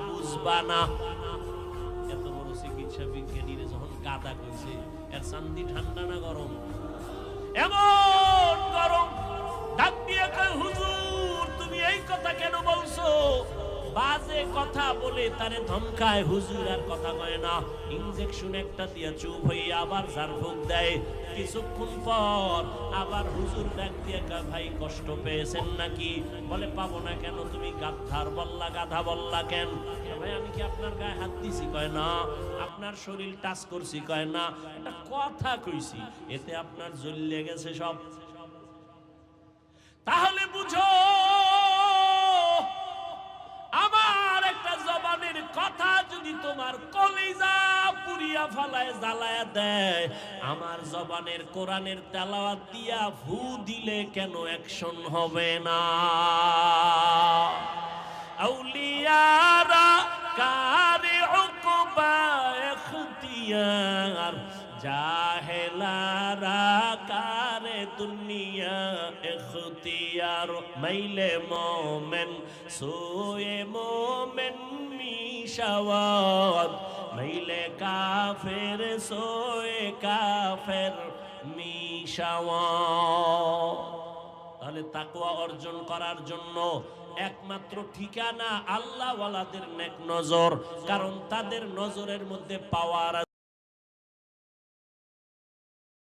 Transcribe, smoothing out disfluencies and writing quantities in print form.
বুঝবা না। এত বড় চিকিৎসা বিজ্ঞানীর যখন গাদা কইছে, এর চান্দি ঠান্ডা না গরম? এমন গরম, ডাক দিয়ে কয় হুজুর তুমি এই কথা কেন বলছো? বাজে কথা বলে তারে ধমকায়। হুজুর আর কথা কয় না, ইনজেকশন একটা দিয়ে চুপ হয়ে আবার ঝাড়ফুঁক দেয়। কিছুক্ষণ পর আবার হুজুর ডাক দিয়ে কয় ভাই কষ্ট পেয়েছেন নাকি? বলে পাবো না কেন, তুমি গাধার বললা, গাধা বললা কেন? ভাই আমি কি আপনার গায়ে হাত দিছি? কয় না। আপনার শরীর টাচ করছি? কয় না। একটা কথা কইছি, এতে আপনার জ্বলে গেছে সব। তাহলে বুঝো, আমার একটা জবানের কথা যদি তোমার কলিজা পুরিয়া ফালায়, জ্বালায়া দেয়, আমার জবানের কোরআনের তেলাওয়াত দিয়া ফু দিলে কেন অ্যাকশন হবে না? আউলিয়ারা কারে উকবা ইখতিয়ার, জাহেলারা কারে দুনিয়া ইখতিয়ার। মাইলে মোমেন সোয়ে মোমেন মিশাওয়াত, মাইলে কাফের সোয়ে কাফের মিশাওয়াত। তাহলে তাকওয়া অর্জন করার জন্য একমাত্র ঠিকানা আল্লাহ ওয়ালাদের নেক নজর, কারণ তাদের নজরের মধ্যে পাওয়ার